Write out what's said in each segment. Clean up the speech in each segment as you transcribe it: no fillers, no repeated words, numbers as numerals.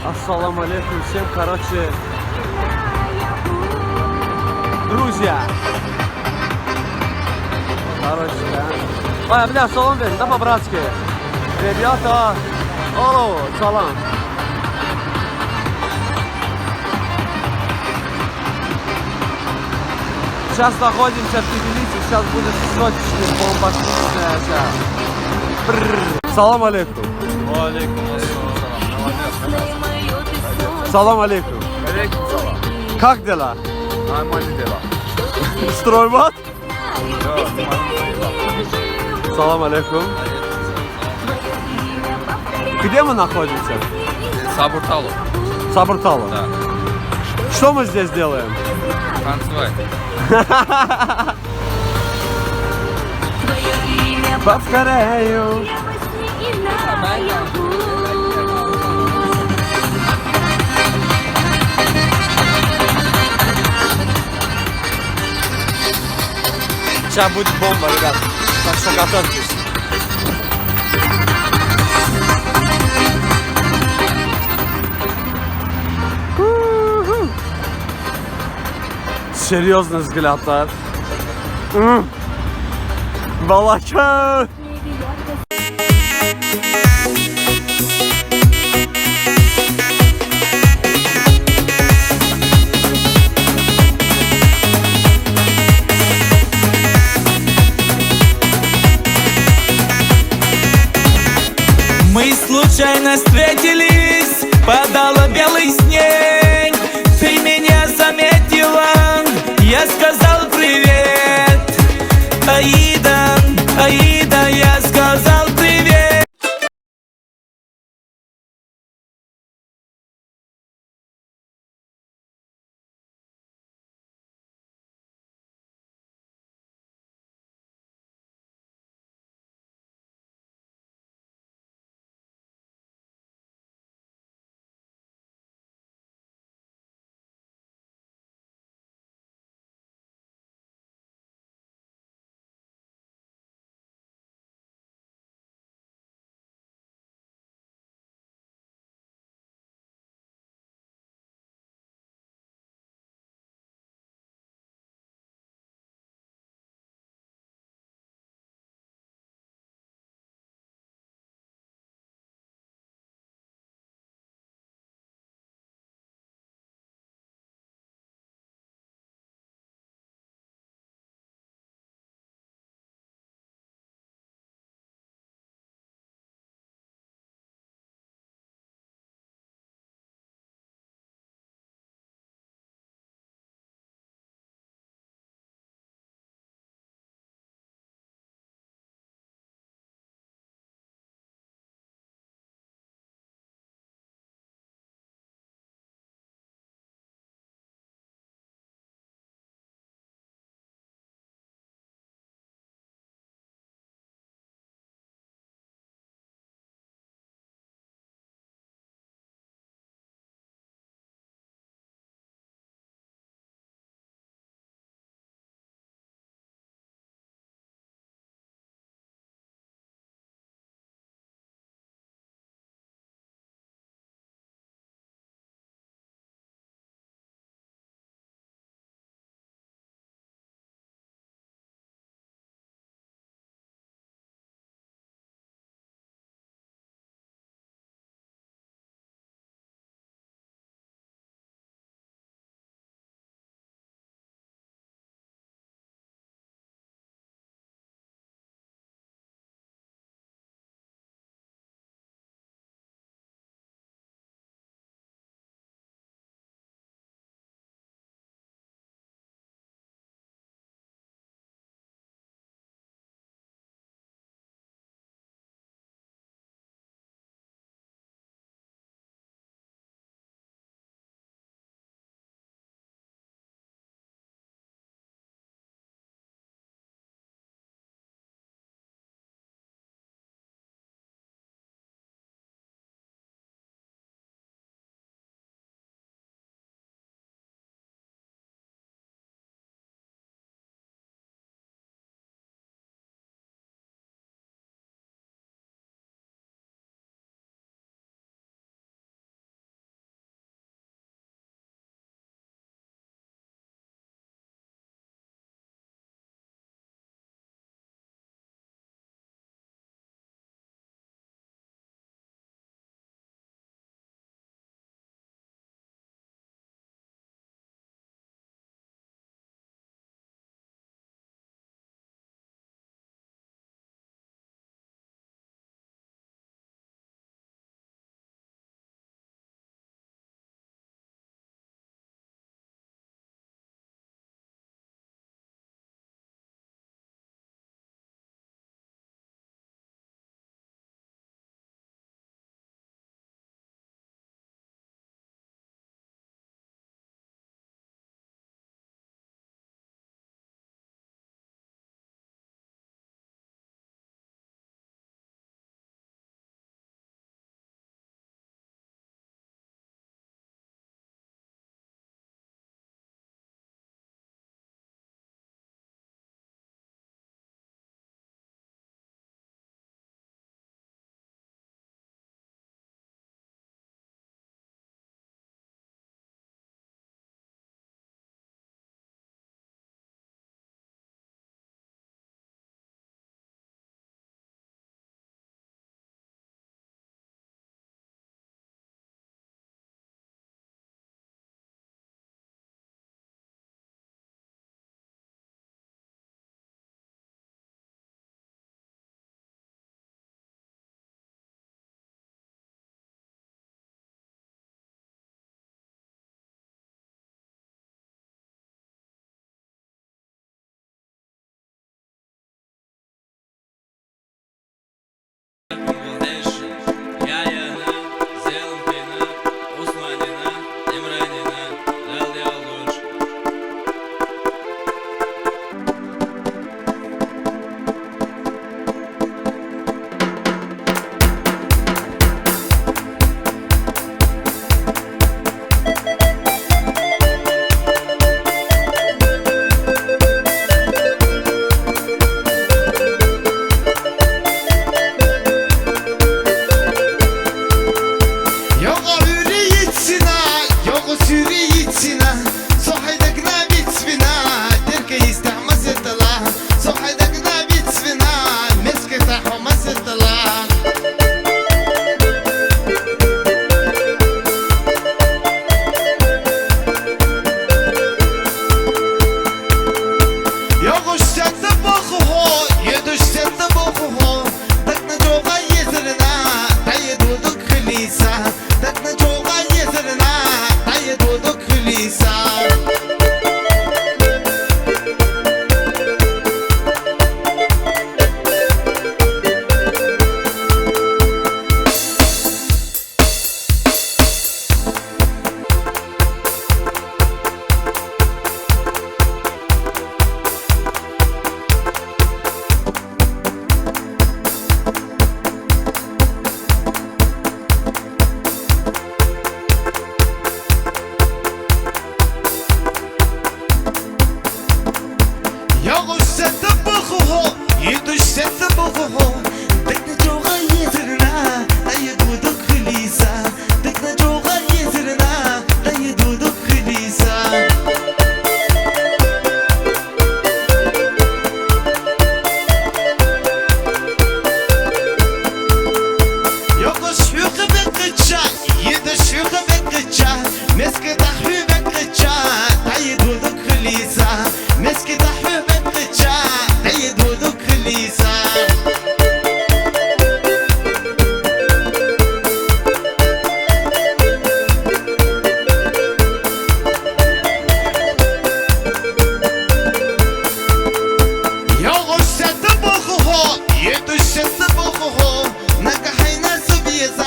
Ассаламу алейкум всем, короче, друзья. Короче, да. Ой, бля, салам верь, да по-братски. Ребята, алло, салам. Сейчас находимся в Тбилиси, сейчас будет соточный бомбастичная сейчас. Салам алейкум. Алейкум ассалам. Салам алейкум. Алейкум салам. Как дела? Нормальные дела. Стройбат? Да, нормальные дела. Салам алейкум. Где мы находимся? Сабурталу. Сабуртало. Да. Что мы здесь делаем? Танцевать. Повторяю. Сейчас будет бомба, ребят. Так что готовьтесь. Серьезный взгляд, да? Балака! Мы случайно встретились, подала белый снег. Ты меня заметила, я сказал привет. Аида, Аида, я сказал привет. Його юріїцина, його сюріїцина, сохайдак навіть свина, тільки їсти маситала, сохайдак навіть свина, миски та маситала. Його щастя Богого, їду щастя Богого, так на чого є зелена, та їду до хліса, так на чого є зелена, та їду до хліса. Його щастя Богого, їду щастя Богого, так на чого є зелена, та їду до хліса, так на чого є зелена, та їду до хліса. Його швюха викрича, їде швюха викрича, миски та хві викрича, та їду до хліса, миски та хві викрича, та їду до хліса. Його щастя Богого, їду щастя Богого, накахай на собі за,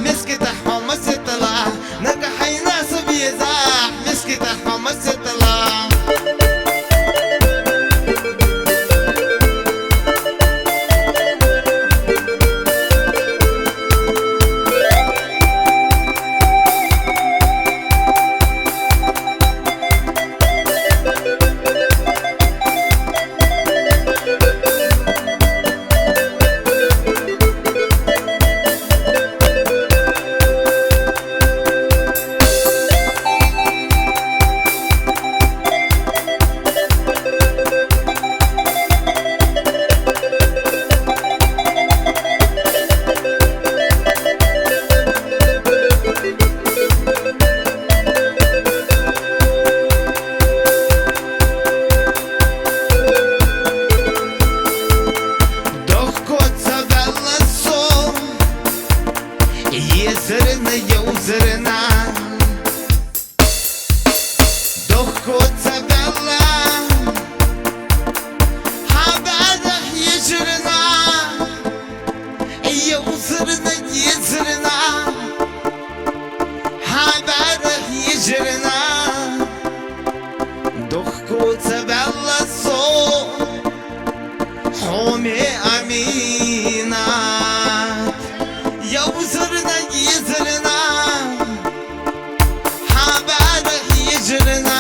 миски та хамаситала, накахай на собі за, миски та хамаситала. Єзерина, єзерина, доходця вела, хабада єзерина, єзерина, єзерина, хабада єзерина, доходця вела со, хомі аміна. Yavuzlarına yezerina, habere yezerina,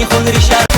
телефон решать.